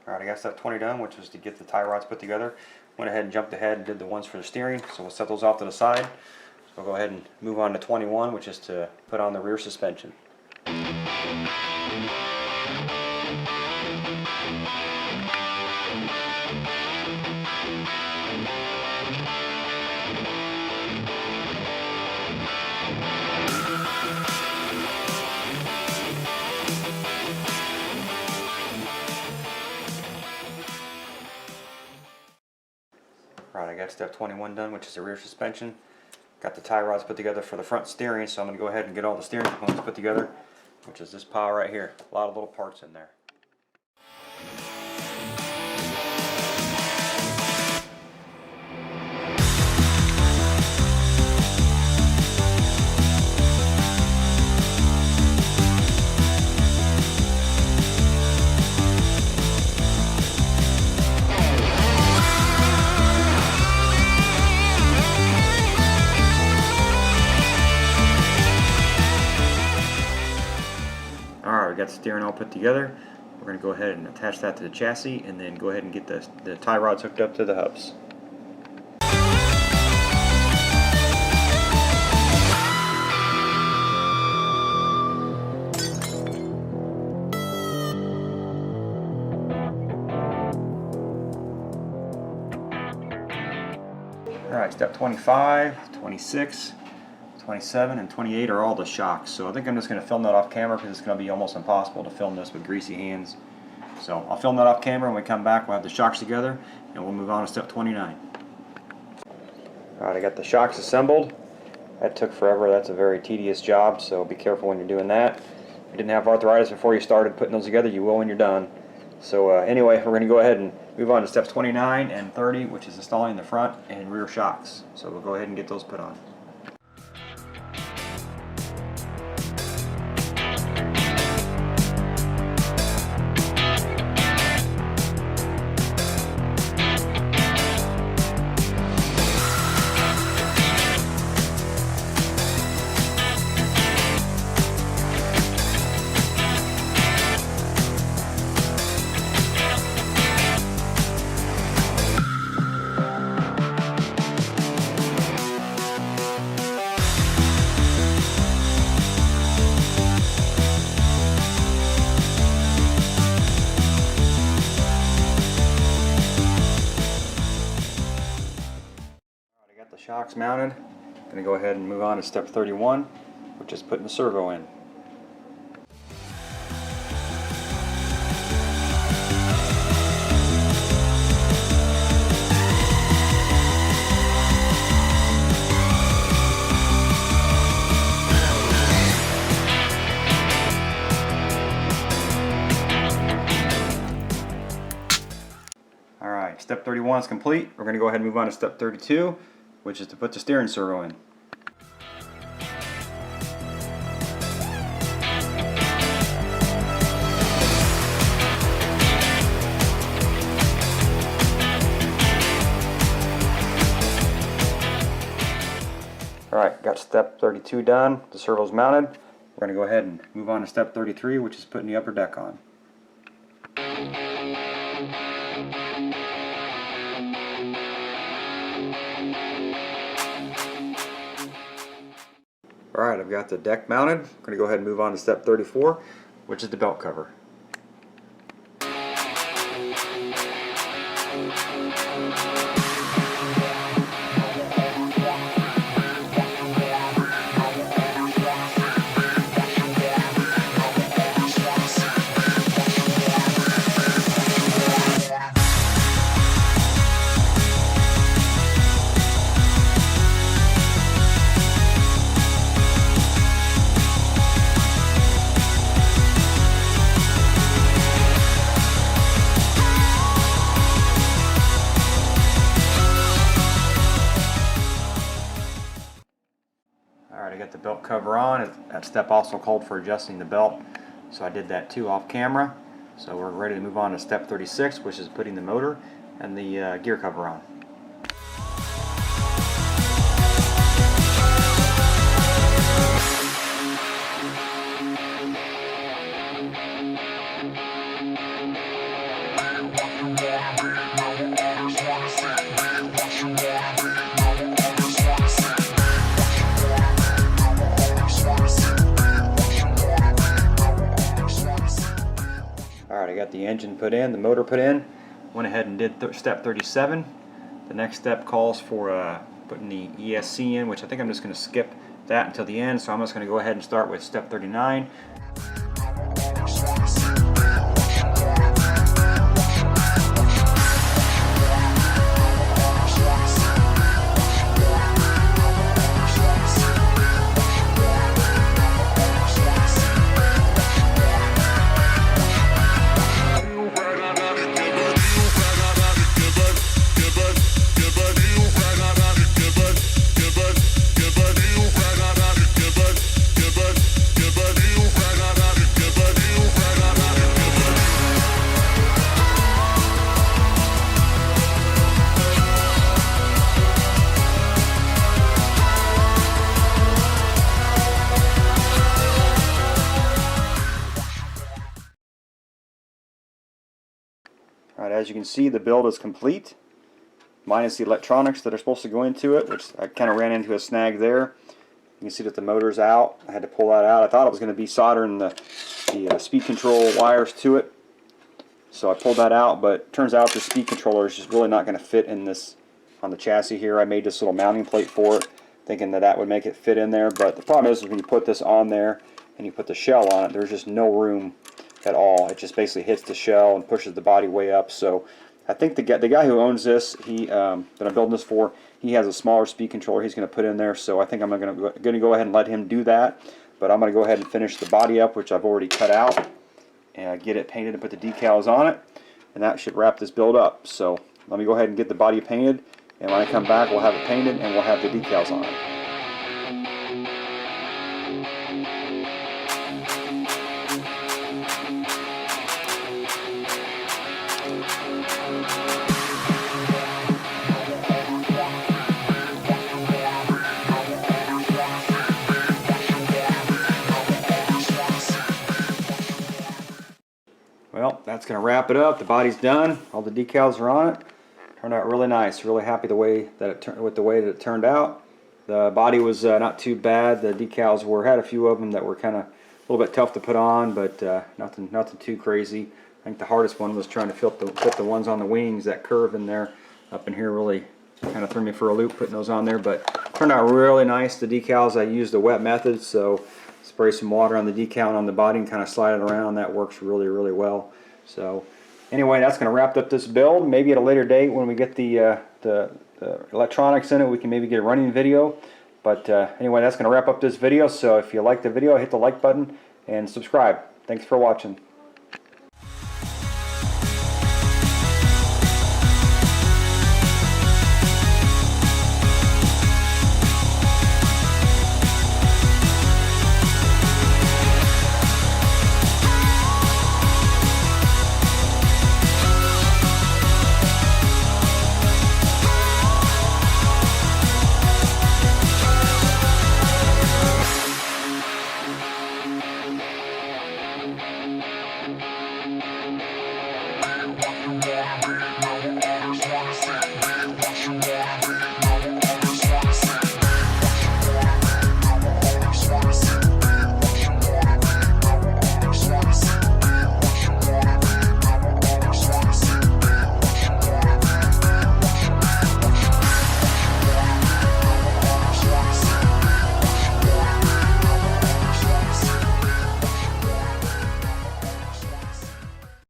Alright, I got step 20 done, which was to get the tie rods put together. Went ahead and jumped ahead and did the ones for the steering, so we'll set those off to the side. So we'll go ahead and move on to 21, which is to put on the rear suspension. Right, I got step 21 done, which is the rear suspension. Got the tie rods put together for the front steering, so I'm going to go ahead and get all the steering components put together, which is this pile right here. A lot of little parts in there. Alright, we got the steering all put together. We're going to go ahead and attach that to the chassis and then go ahead and get the tie rods hooked up to the hubs. Alright, step 25, 26, 27 and 28 are all the shocks. So I think I'm just going to film that off camera because it's going to be almost impossible to film this with greasy hands. So I'll film that off camera. When we come back, we'll have the shocks together and we'll move on to step 29. Alright, I got the shocks assembled. That took forever. That's a very tedious job, so be careful when you're doing that. If you didn't have arthritis before you started putting those together, you will when you're done. So anyway, we're going to go ahead and move on to steps 29 and 30, which is installing the front and rear shocks. So we'll go ahead and get those put on. Shocks mounted. Going to go ahead and move on to step 31, which is putting the servo in. Alright, step 31 is complete. We're going to go ahead and move on to step 32, which is to put the steering servo in. Alright, got step 32 done. The servo's mounted. We're going to go ahead and move on to step 33, which is putting the upper deck on. Alright, I've got the deck mounted. I'm going to go ahead and move on to step 34, which is the belt cover. Alright, I got the belt cover on. That step also called for adjusting the belt, so I did that too off camera. So we're ready to move on to step 36, which is putting the motor and the gear cover on. got the engine put in, the motor put in. Went ahead and did step 37. The next step calls for putting the ESC in, which I think I'm just going to skip that until the end. So I'm just going to go ahead and start with step 39. Alright, as you can see, the build is complete, minus the electronics that are supposed to go into it, which I kind of ran into a snag there. You can see that the motor's out. I had to pull that out. I thought it was going to be soldering the speed control wires to it, so I pulled that out, but it turns out the speed controller is just really not going to fit in this on the chassis here. I made this little mounting plate for it, thinking that that would make it fit in there, but the problem is when you put this on there and you put the shell on it, there's just no room at all. It just basically hits the shell and pushes the body way up. So I think the guy who owns this, that I'm building this for, he has a smaller speed controller he's going to put in there, so I think I'm going to go ahead and let him do that. But I'm going to go ahead and finish the body up, which I've already cut out, and get it painted and put the decals on it, and that should wrap this build up. So let me go ahead and get the body painted, and when I come back we'll have it painted and we'll have the decals on it. Well, that's going to wrap it up. The body's done. All the decals are on it. Turned out really nice. Really happy with the way that it turned out. The body was not too bad. The decals had a few of them that were kind of a little bit tough to put on, but nothing too crazy. I think the hardest one was trying to fit the ones on the wings. That curve in there, up in here, really kind of threw me for a loop putting those on there. But turned out really nice. The decals, I used the wet method, so spray some water on the decal and on the body and kind of slide it around. That works really, really well. So anyway, that's going to wrap up this build. Maybe at a later date when we get the electronics in it, we can maybe get a running video. But anyway, that's going to wrap up this video. So if you like the video, hit the like button and subscribe. Thanks for watching.